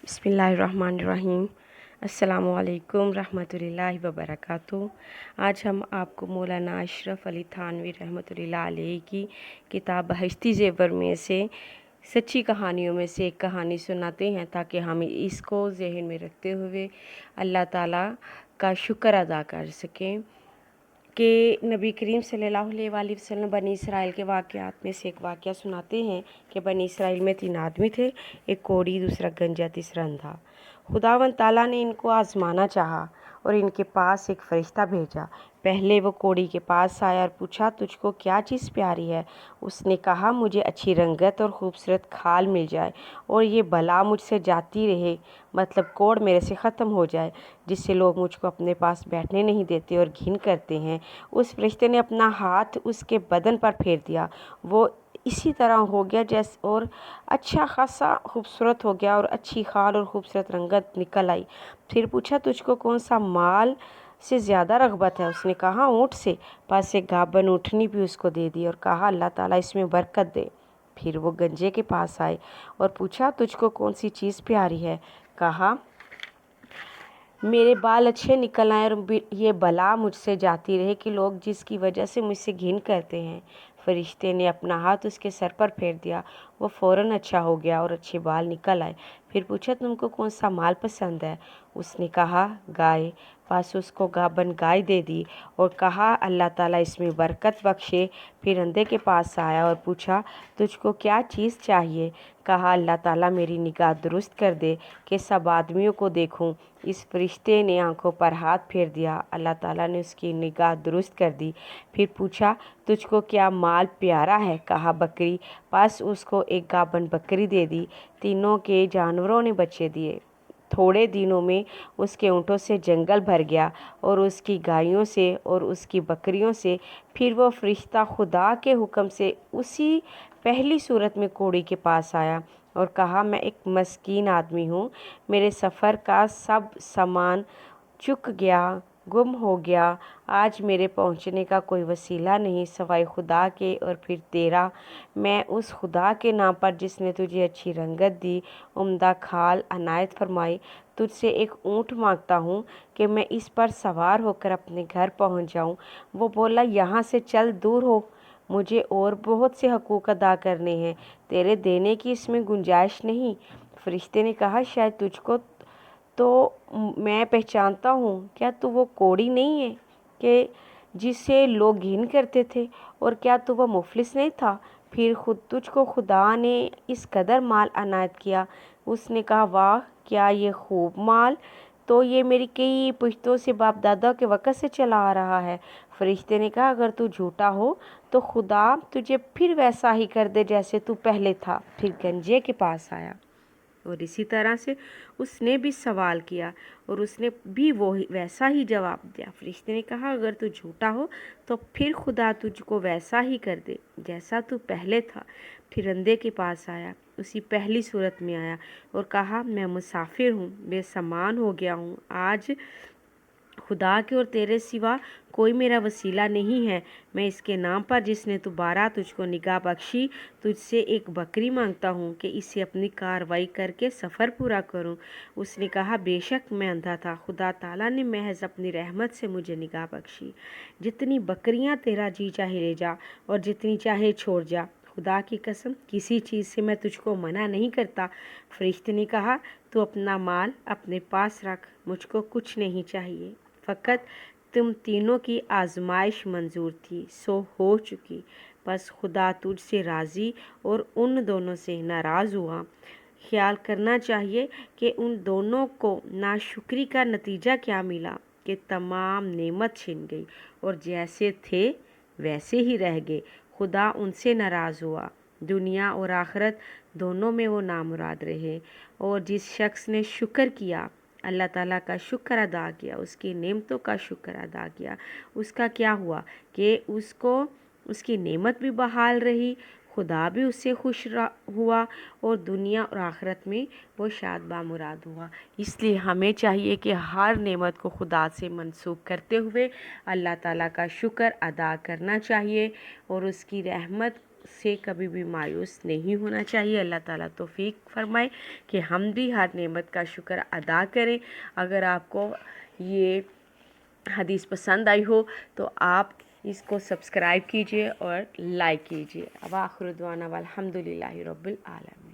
बिस्मिल्लाहिर्रहमानिर्रहीम। अस्सलामु अलैकुम रहमतुल्लाहि व बरकातुहू। आज हम आपको मौलाना अशरफ अली थानवी रहमतुल्लाह अलैह की किताब बहिश्ती ज़ेवर में से सच्ची कहानियों में से एक कहानी सुनाते हैं, ताकि हम इसको जहन में रखते हुए अल्लाह ताला का शुक्र अदा कर सकें कि नबी करीम सल्लल्लाहु अलैहि वसल्लम बनी इसराइल के वाक़यात में से एक वाक़या सुनाते हैं कि बनी इसराइल में 3 आदमी थे, एक कोढ़ी, दूसरा गंजा, तीसरा अंधा। खुदावंद ताला ने इनको आज़माना चाहा और इनके पास एक फ़रिश्ता भेजा। पहले वो कोढ़ी के पास आया और पूछा, तुझको क्या चीज़ प्यारी है? उसने कहा, मुझे अच्छी रंगत और ख़ूबसूरत खाल मिल जाए और ये बला मुझसे जाती रहे, मतलब कोढ़ मेरे से ख़त्म हो जाए, जिससे लोग मुझको अपने पास बैठने नहीं देते और घिन करते हैं। उस फरिश्ते ने अपना हाथ उसके बदन पर फेर दिया, वो इसी तरह हो गया जैसे, और अच्छा खासा खूबसूरत हो गया और अच्छी खाल और ख़ूबसूरत रंगत निकल आई। फिर पूछा, तुझको कौन सा माल से ज़्यादा रग़बत है? उसने कहा, ऊँट से। पास एक गाभन ऊँटनी भी उसको दे दी और कहा, अल्लाह ताला इसमें बरकत दे। फिर वो गंजे के पास आए और पूछा, तुझको कौन सी चीज़ प्यारी है? कहा, मेरे बाल अच्छे निकल आए और ये बला मुझसे जाती रहे कि लोग जिसकी वजह से मुझसे घिन करते हैं। फरिश्ते ने अपना हाथ उसके सर पर फेर दिया, वो फ़ौरन अच्छा हो गया और अच्छे बाल निकल आए। फिर पूछा, तुमको कौन सा माल पसंद है? उसने कहा, गाय। पास उसको गाभन गाय दे दी और कहा, अल्लाह ताला इसमें बरकत बख्शे। फिर अंधे के पास आया और पूछा, तुझको क्या चीज़ चाहिए? कहा, अल्लाह ताला मेरी निगाह दुरुस्त कर दे कि सब आदमियों को देखूं। इस फरिश्ते ने आंखों पर हाथ फेर दिया, अल्लाह ताला ने उसकी निगाह दुरुस्त कर दी। फिर पूछा, तुझको क्या माल प्यारा है? कहा, बकरी। पास उसको एक गाभन बकरी दे दी। तीनों के जानवरों ने बच्चे दिए। थोड़े दिनों में उसके ऊँटों से जंगल भर गया और उसकी गायों से और उसकी बकरियों से। फिर वो फरिश्ता खुदा के हुक्म से उसी पहली सूरत में कोढ़ी के पास आया और कहा, मैं एक मस्कीन आदमी हूँ, मेरे सफ़र का सब सामान चुक गया, गुम हो गया। आज मेरे पहुँचने का कोई वसीला नहीं सिवाय खुदा के और फिर तेरा। मैं उस खुदा के नाम पर जिसने तुझे अच्छी रंगत दी, उम्दा खाल अनायत फरमाई, तुझसे एक ऊँट मांगता हूँ कि मैं इस पर सवार होकर अपने घर पहुँच जाऊँ। वो बोला, यहाँ से चल दूर हो, मुझे और बहुत से हकूक़ अदा करने हैं, तेरे देने की इसमें गुंजाइश नहीं। फरिश्ते ने कहा, शायद तुझको तो मैं पहचानता हूँ, क्या तू वो कोढ़ी नहीं है कि जिसे लोग घिन करते थे? और क्या तू वो मुफलिस नहीं था? फिर तुझको खुदा ने इस कदर माल अनायत किया। उसने कहा, वाह, क्या ये खूब माल! तो ये मेरी कई पुश्तों से बाप दादा के वक़्त से चला आ रहा है। फरिश्ते ने कहा, अगर तू झूठा हो तो खुदा तुझे फिर वैसा ही कर दे जैसे तू पहले था। फिर गंजे के पास आया और इसी तरह से उसने भी सवाल किया और उसने भी वैसा ही जवाब दिया। फरिश्ते ने कहा, अगर तू झूठा हो तो फिर खुदा तुझको वैसा ही कर दे जैसा तू पहले था। फिर अंधे के पास आया, उसी पहली सूरत में आया और कहा, मैं मुसाफिर हूँ, बेसामान हो गया हूँ। आज खुदा के और तेरे सिवा कोई मेरा वसीला नहीं है। मैं इसके नाम पर जिसने दोबारा तुझको निगाह बख्शी, तुझसे एक बकरी मांगता हूँ कि इसे अपनी कार्रवाई करके सफ़र पूरा करूँ। उसने कहा, बेशक मैं अंधा था, खुदा ताला ने महज अपनी रहमत से मुझे निगाह बख्शी। जितनी बकरियाँ तेरा जी चाहे ले जा और जितनी चाहे छोड़ जा, खुदा की कसम किसी चीज़ से मैं तुझको मना नहीं करता। फरिश्ते ने कहा, तू अपना माल अपने पास रख, मुझको कुछ नहीं चाहिए, फ़कत तुम तीनों की आजमाइश मंजूर थी, सो हो चुकी। बस खुदा तुझसे राज़ी और उन दोनों से नाराज़ हुआ। ख्याल करना चाहिए कि उन दोनों को नाशुक्री का नतीजा क्या मिला कि तमाम नेमत छिन गई और जैसे थे वैसे ही रह गए। खुदा उनसे नाराज़ हुआ, दुनिया और आखिरत दोनों में वो नामुराद रहे। और जिस शख्स ने शुक्र किया, अल्लाह ताला का शुक्र अदा किया, उसकी नेमतों का शुक्र अदा किया, उसका क्या हुआ कि उसको उसकी नेमत भी बहाल रही, खुदा भी उससे खुश हुआ और दुनिया और आखिरत में वो शाद बामुराद हुआ। इसलिए हमें चाहिए कि हर नेमत को खुदा से मंसूब करते हुए अल्लाह ताला का शुक्र अदा करना चाहिए और उसकी रहमत سے کبھی بھی مایوس نہیں ہونا چاہیے۔ اللہ تعالیٰ توفیق فرمائے کہ ہم بھی ہر نعمت کا شکر ادا کریں۔ اگر آپ کو یہ حدیث پسند آئی ہو تو آپ اس کو سبسکرائب کیجئے اور لائک کیجئے۔ وآخر دعوانا والحمد للہ رب العالمین۔